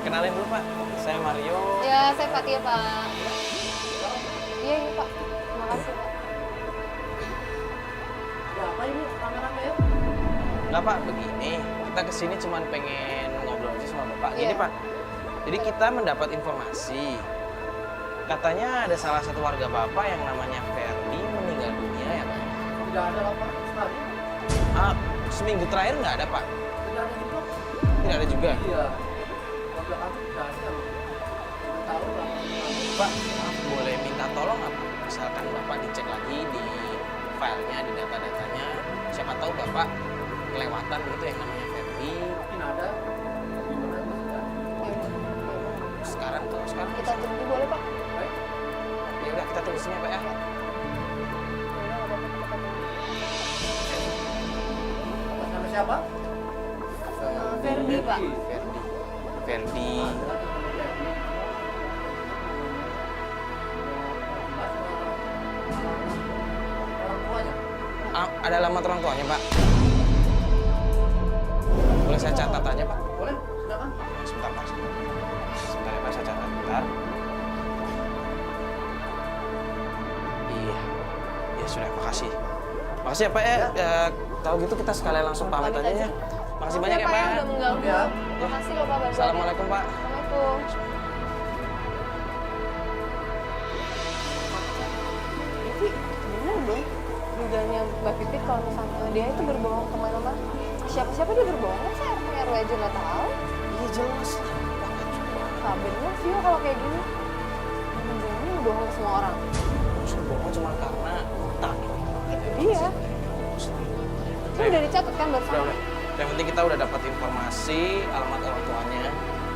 Kenalin dulu Pak, saya Mario. Ya, saya Fatia, Pak. Iya, ini Pak. Terima kasih, Pak. Ya apa ini rame-rame ya? Nggak Pak, begini. Kita kesini cuma pengen ngobrol aja sama Bapak. Gini Iya. Pak, jadi kita mendapat informasi. Katanya ada salah satu warga Bapak yang namanya Ferdi meninggal dunia ya Pak? Tidak ada laporan sekali. Ah, seminggu terakhir nggak ada Pak? Tidak ada juga. Tidak ada juga? Iya. Warga kami tidak ada. Tidak tahu laporan sekali. Pak, maaf, boleh minta tolong nggak Pak? Misalkan Bapak dicek lagi di filenya, di data-datanya. Siapa tahu Bapak kelewatan gitu yang namanya Ferdi. Mungkin ada. Di mana itu sudah. Ya udah. Sekarang Kita tunggu boleh, Pak? Baik. ya udah kita tunggu sini ya Pak ya. Ya udah, nggak apa-apa, kita tunggu. Atas nama siapa? Ferdi, Pak. Ferdi. Ada teman Ferdi. Orang tuanya. Ah, ada alamat orang tuanya Pak? Boleh saya catat aja Pak? Boleh? Silakan. Sebentar Pak. Sebentar ya Pak, saya catat bentar. Iya. Ya sudah, makasih. Makasih ya Pak ya. Tahu gitu kita sekalian langsung pamit aja ya. Makasih banyak ya Pak. ya udah mengganggu. Ya. Makasih loh Pak bantuannya. Assalamualaikum Pak. Assalamualaikum. Jadi bener dong dugaannya Mbak Pipit kalau misalnya dia itu berbohong kemana-mana. Siapa-siapa dia berbohong, saya RT RW aja nggak tahu. Iya jelas lah. Nah, bener sih ya kalau kayak gini. Jangan bohong ke semua orang. Saya bohong cuma karena utang. Itu dia. Itu udah dicatat kan Udah, bersama? udah. Yang penting kita udah dapat informasi alamat orang tuanya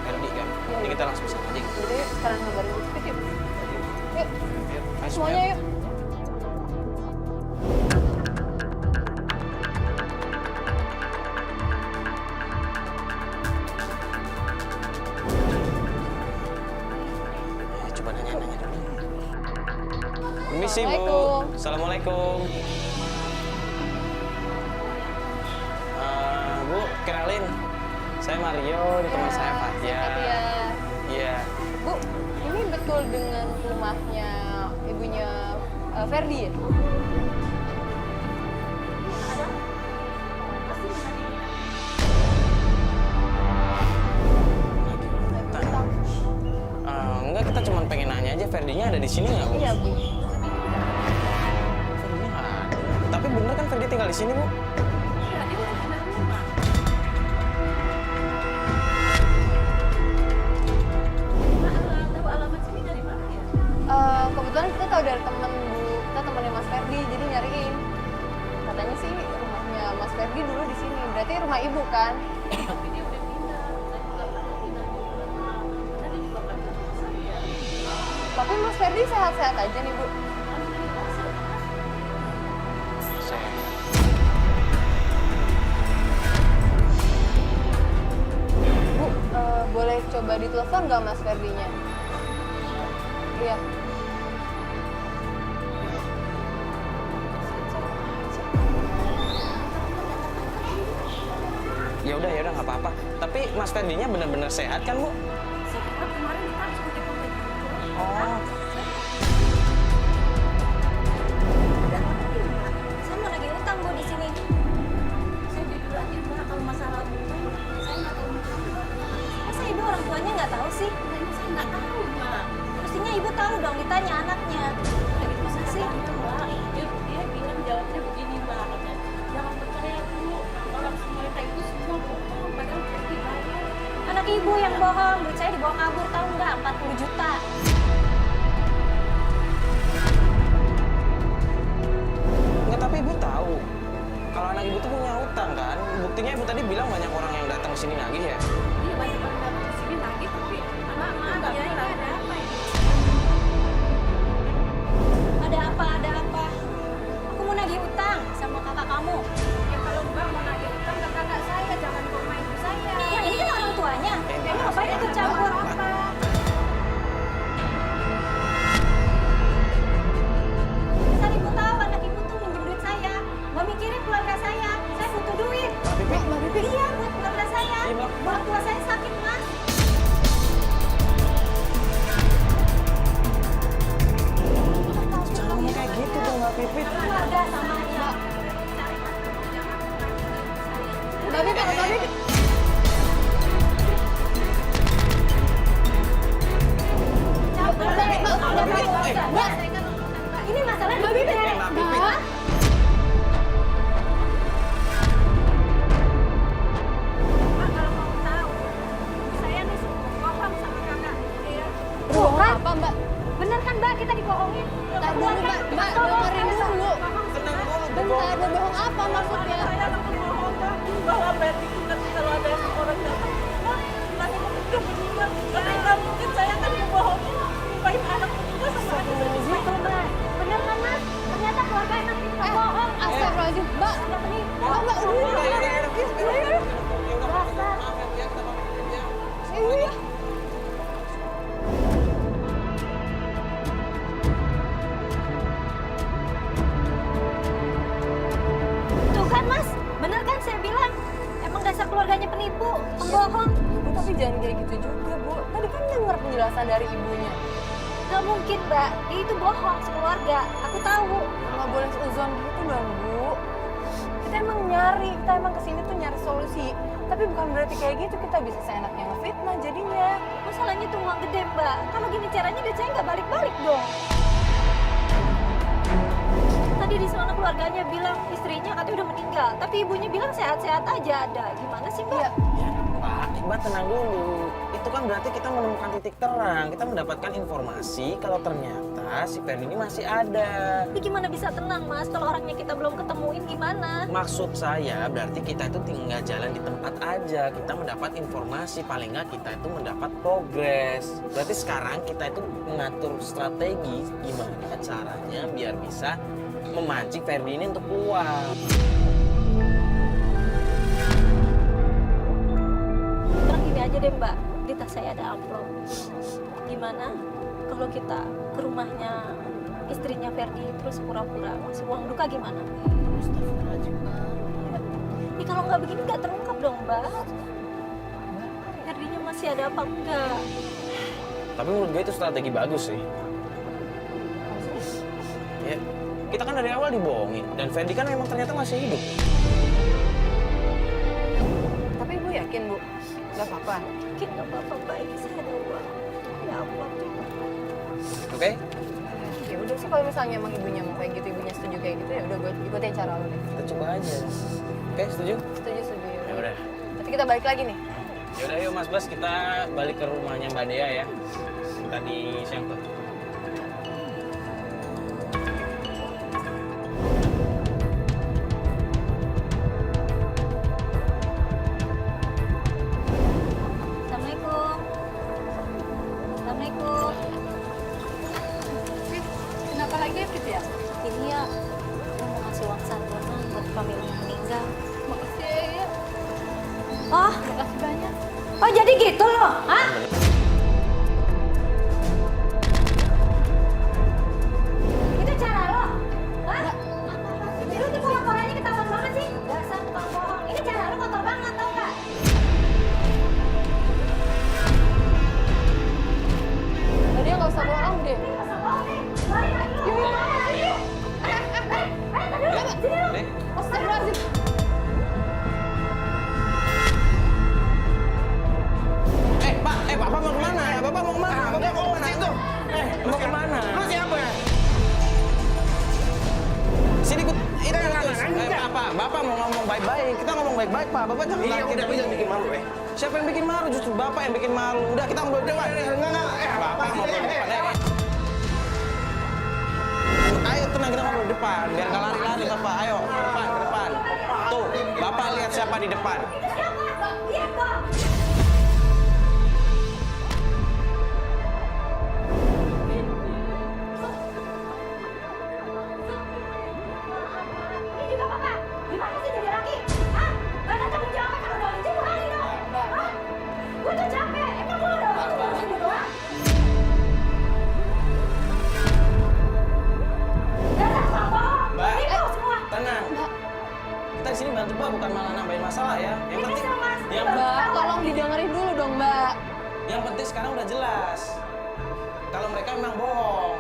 Ferdi kan. Ini kita langsung sana aja. Jadi yuk, sekarang ngabarin Bu Pipit yuk. Yuk, Yuk, ayo semuanya yuk. Coba nanya-nanya dulu. Permisi Bu. Assalamualaikum. Assalamualaikum. Bu, kenalin. Saya Mario, ini teman saya Fatia. Fatia. Iya. Bu, ini betul dengan rumahnya ibunya Ferdi ya? Utang. Enggak, kita cuma pengen nanya aja Ferdinya ada di sini nggak Bu? Iya Bu. Ferdinya nggak ada. Tapi bener kan Ferdi tinggal di sini Bu? Kebetulan kita tahu dari temen Bu, kita temennya Mas Ferdi, jadi nyariin. Katanya sih rumahnya Mas Ferdi dulu di sini, berarti rumah ibu kan? Tapi dia udah pindah, saya juga pernah pindah di rumah. Tadi juga kan sama saya. Tapi Mas Ferdi sehat-sehat aja nih Bu. Alhamdulillah sehat. Saya. Bu, boleh coba ditelepon nggak Mas Ferdinya? Iya. Ya udah nggak apa-apa. Tapi Mas Ferdinya bener-bener sehat kan Bu? Sekarang kemarin kita harus pergi ke rumah. Oh. Saya mau lagi utang Bu di sini. Saya jujur aja Mbak, kalau masalah utang, saya nggak tahu Masa ibu orang tuanya nggak tahu sih? saya nggak tahu Mbak. Mestinya ibu tahu dong, ditanya anaknya. Tadi masa sih? Mbak, dia bilang jawabnya begini Mbak, katanya, jangan percaya dulu orang mereka itu semua bohong, padahal Ferdi bayar. Anak ibu yang bohong, duit saya dibawa kabur tahu nggak? 40 juta. Enggak, tapi Ibu tahu kalau anak Ibu tuh punya hutang kan? Buktinya Ibu tadi bilang banyak orang yang datang ke sini nagih ya? Iya banyak orang datang ke sini lagi, tapi anak-anak nggak Ya, bilang. ada apa ini? Ada apa? Ada apa? Aku mau nagih utang sama kakak kamu. Ya kalau Mbak mau nagih utang ke kakak saya, jangan ke rumah ibu saya. Ya ini kan orang tuanya. Kamu maaf ngapain ya. ikut campur? Apa? Asal ibu tahu anak ibu tuh minjem duit saya. Mau mikirin keluarga saya. Saya butuh duit. Mbak Pipi, Iya, buat keluarga saya. Iya, Mbak. Buat tua saya kan? apa Mbak? Bener kan Mbak kita dibohongin? Bentar dulu Mbak, dengerin dulu. Tenang dulu. Bentar, berbohong apa maksudnya? Saya akan berbohong Mbak bahwa Berti itu nanti kalau ada orang datang Mbak nanti udah meninggal. Tapi nggak mungkin saya akan berbohongin nyumpahin anak meninggal sama anak saya. Gitu Mbak. Bener kan Mas? Ternyata keluarga emang kita bohong. Astagfirullahaladzim, Mbak. Sudah meninggal. Mbak, udah. Iya. Tuh kan Mas, bener kan saya bilang? Emang dasar keluarganya penipu, pembohong. Bu, tapi jangan kayak gitu juga, Bu. Tadi kan denger penjelasan dari ibunya. Gak mungkin Mbak, dia itu bohong sekeluarga. Aku tahu. Nggak boleh seuzon gitu dong, Bu. Kita emang kita emang kesini tuh nyari solusi. Tapi bukan berarti kayak gitu kita bisa seenaknya ngefitnah jadinya. Masalahnya tuh uang gede Mbak. Kalau gini caranya duit saya nggak balik-balik dong. Tadi di sana keluarganya bilang istrinya katanya udah meninggal. Tapi ibunya bilang sehat-sehat aja ada. Gimana sih Mbak? Iya. Mbak tenang dulu. Itu kan berarti kita menemukan titik terang. Kita mendapatkan informasi kalau ternyata si Ferdi ini masih ada. Tapi gimana bisa tenang Mas? Kalau orangnya kita belum ketemuin gimana? Maksud saya berarti kita itu tinggal jalan di tempat aja. Kita mendapat informasi, paling nggak kita itu mendapat progres. Berarti sekarang kita itu mengatur strategi gimana caranya biar bisa memancing Ferdi ini untuk keluar. Terus gini aja deh Mbak, di tas saya ada amplop. Gimana kalau kita ke rumahnya istrinya Ferdi terus pura-pura ngasih uang duka gimana? Astagfirullahaladzim, Mbak. Ini kalau nggak begini nggak terungkap dong Mbak. Ferdinya masih ada apa enggak? Tapi menurut gue itu strategi bagus sih. Ya, kita kan dari awal dibohongin dan Ferdi kan memang ternyata masih hidup. Tapi Ibu yakin, Bu? Gak apa-apa? Mungkin nggak apa-apa Mbak, ini saya ada uang. Ya Allah juga. Oke? Ya udah sih kalau misalnya emang ibunya mau kayak gitu, ibunya setuju kayak gitu, ya udah gue ikutin cara lo deh. Kita coba aja. Oke, setuju? Setuju. Ya udah. Nanti kita balik lagi nih. Ya udah yuk Mas Bas, kita balik ke rumahnya Mbak Dea ya. Tadi siang tuh. Assalamualaikum. Assalamualaikum. Kenapa lagi ya, Fit ya? Ini ya, aku mau ngasih uang santunan buat family yang meninggal. Makasih ya. Oh, Makasih banyak. oh jadi gitu loh? Hah? Itu cara lo? Hah? Lu tuh pura-puranya ketahuan banget sih. Dasar tukang bohong. Ini cara lo kotor banget, tau gak? Tadi nggak usah bohong deh. Masa bohong nih? Lari lagi lo. Lari yuk. Tadi lo. Sini lo. Dek. Astagfirullahaladzim. Bapak mau kemana? Bapak mau kemana? Bapak mau kemana? Itu. Mau kemana? Lu siapa? Sini ikut. Bapak mau ngomong baik-baik. Kita ngomong baik-baik, Pak. Bapak jangan Iya, udah bikin malu, Siapa yang bikin malu? Justru Bapak yang bikin malu. Udah, kita ngobrol di depan. Bapak mau ke depan. Ayo tenang, kita ngobrol di depan. Biar nggak lari-lari, Bapak. Ayo, ke depan. Tuh, Bapak lihat siapa di depan. Lihat kok. Ini juga Bapak. Gimana sih jadi laki? Hah? Gak ada tanggung jawab kan udah izin hari dong. Hah? Gue tuh capek. Emang gue udah ngurusin gitu doang? Dasar tukang bohong. Mbak. Nipu semua. Tenang. Kita di sini bantu Pak, bukan malah nambahin masalah ya. Yang Ini penting, sama Mas. Mbak, tolong didengerin dulu dong, Mbak. yang penting sekarang udah jelas. Kalau mereka memang bohong.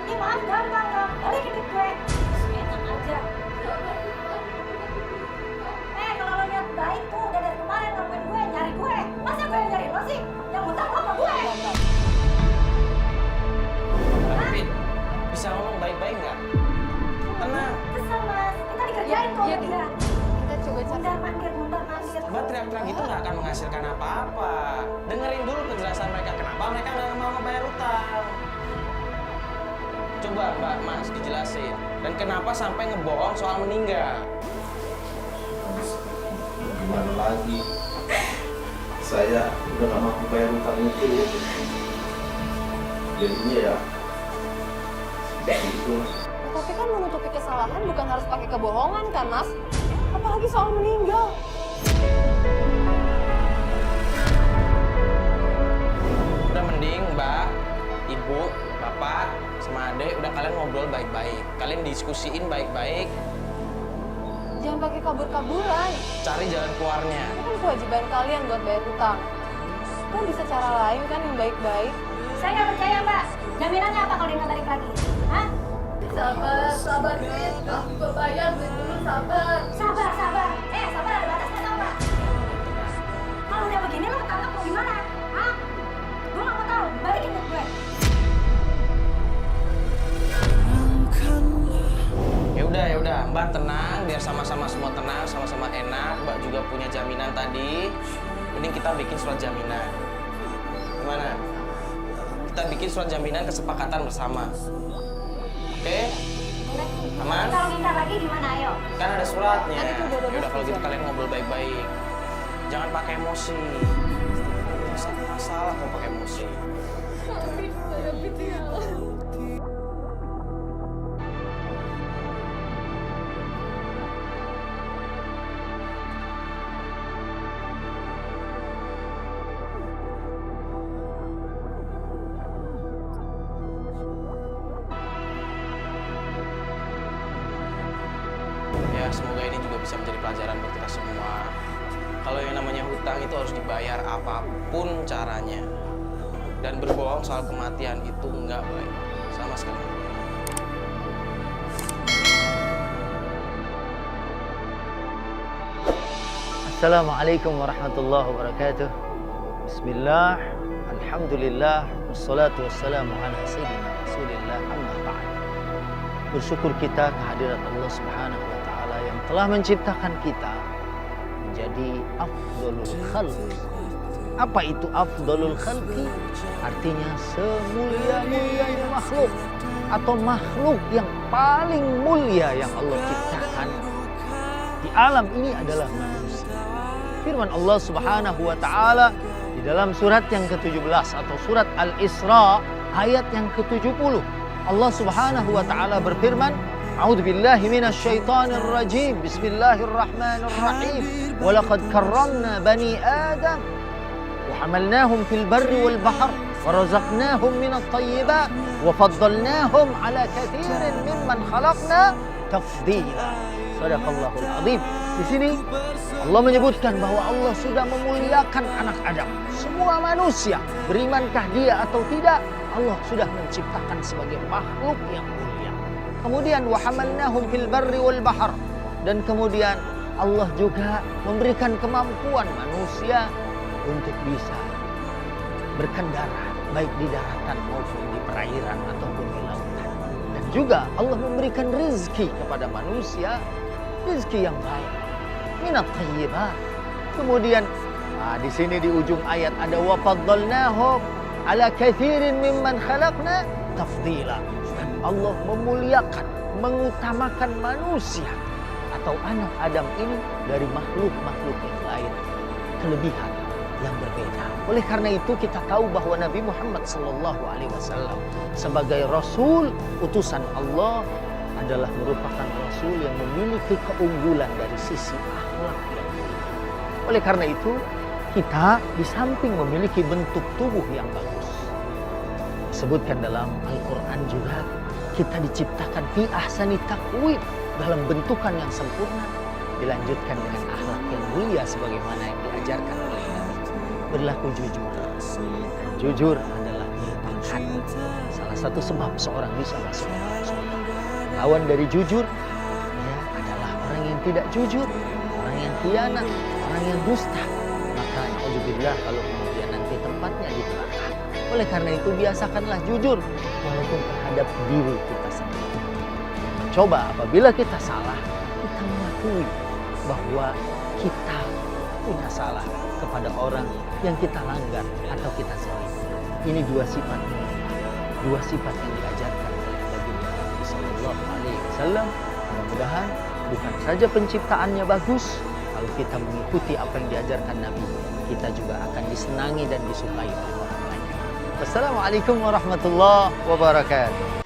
Ini maaf gampang dong. Balikin duit gue. Enak aja. Kalau lo niat baik tuh udah dari kemarin ngomongin gue, nyari gue. Masa gue yang nyari lo sih? Yang utang lo sama gue. Tapi bisa ngomong baik-baik nggak? Tenang. Kesel Mas. Kita dikerjain kok Iya, dia. kita coba cari. Mundar mandir. Mbak teriak teriak-teriak gitu nggak akan menghasilkan apa-apa. Dengerin dulu penjelasan mereka, kenapa mereka nggak mau ngebayar utang. Coba Mbak Mas dijelasin. Dan kenapa sampai ngebohong soal meninggal? Gimana lagi? Saya udah gak mampu bayar utang itu. Jadinya ya itu. Tapi kan menutupi kesalahan bukan harus pakai kebohongan kan, Mas? Apalagi soal meninggal. Udah mending Mbak, Ibu, Bapak, sama Adek udah kalian ngobrol baik-baik. Kalian diskusiin baik-baik, Jangan pakai kabur-kaburan. cari jalan keluarnya. Itu kan kewajiban kalian buat bayar utang. Kan bisa cara lain kan yang baik-baik. Saya nggak percaya, Mbak. Jaminannya apa kalau dia nggak balik lagi? Hah? Sabar, duit. Kamu berbayar, duit dulu, sabar. Sabar. Sabar ada batasnya tau nggak? Kalau udah begini lo tangkap mau gimana? Hah? Gue nggak mau tahu. Balikin duit gue. Ya udah, Mbak tenang, biar sama-sama semua tenang, sama-sama enak. Mbak juga punya jaminan tadi. Mending kita bikin surat jaminan. Gimana? Kita bikin surat jaminan kesepakatan bersama. Oke? Aman? Kalau minta lagi gimana? Ayo. Kan ada suratnya. Nanti tuh udah Ya udah kalau gitu setuju. kalian ngobrol baik-baik. Jangan pakai emosi. Satu masalah kalau pakai emosi. Ya, semoga ini juga bisa menjadi pelajaran buat kita semua. Kalau yang namanya hutang itu harus dibayar apapun caranya. Dan berbohong soal kematian itu nggak baik. Sama sekali nggak baik. Assalamualaikum warahmatullahi wabarakatuh. Bismillah, alhamdulillah, wassalatu wassalamu ala sayyidina rasulillah, amma ba'd. Bersyukur kita kehadirat Allah Subhanahu wa ta'ala yang telah menciptakan kita menjadi afdalul khalqi. Apa itu afdalul khalqi? Artinya semulia-mulianya makhluk atau makhluk yang paling mulia yang Allah ciptakan di alam ini adalah manusia. Firman Allah Subhanahu wa taala di dalam surat yang ke-17 atau surat Al-Isra ayat yang ke-70. Allah Subhanahu wa taala berfirman, "A'udzubillahi minasyaitonir rajim. Bismillahirrahmanirrahim. Wa laqad karramna bani Adam wa hamalnahum fil barri wal bahr wa razaqnahum minat thayyibat wa faddalnahum ala katsirin mimman khalaqna tafdila." Sadaqallahul azim. Di sini Allah menyebutkan bahwa Allah sudah memuliakan anak Adam. Semua manusia, berimankah dia atau tidak, Allah sudah menciptakan sebagai makhluk yang mulia. Kemudian wa hamalnahum fil barri wal bahr, dan kemudian Allah juga memberikan kemampuan manusia untuk bisa berkendara baik di daratan maupun di perairan ataupun di lautan. Dan juga Allah memberikan rezeki kepada manusia, rezeki yang baik, minat thayyibat. Kemudian di sini di ujung ayat ada wa faddalnahum ala katsirin mimman khalaqna tafdila. Dan Allah memuliakan, mengutamakan manusia atau anak Adam ini dari makhluk-makhluk yang lain, kelebihan yang berbeda. Oleh karena itu kita tahu bahwa Nabi Muhammad SAW sebagai Rasul utusan Allah adalah merupakan Rasul yang memiliki keunggulan dari sisi akhlak yang mulia. Oleh karena itu kita di samping memiliki bentuk tubuh yang bagus, disebutkan dalam Al-Quran juga kita diciptakan fi ahsani taqwim, dalam bentukan yang sempurna, dilanjutkan dengan akhlak yang mulia sebagaimana yang diajarkan oleh Nabi. Berlaku jujur. Dan jujur adalah merupakan salah satu sebab seorang bisa masuk dalam surga. Lawan dari jujur ya, adalah orang yang tidak jujur, orang yang khianat, orang yang dusta. Maka alhamdulillah kalau kemudian nanti tempatnya di neraka. Oleh karena itu biasakanlah jujur walaupun terhadap diri kita sendiri. Coba apabila kita salah, kita mengakui bahwa kita punya salah kepada orang yang kita langgar atau kita zalimi. Ini dua sifat yang diajarkan oleh baginda Nabi Sallallahu Alaihi Wasallam. Mudah-mudahan bukan saja penciptaannya bagus, kalau kita mengikuti apa yang diajarkan Nabi, kita juga akan disenangi dan disukai oleh orang banyak. Wassalamualaikum warahmatullahi wabarakatuh.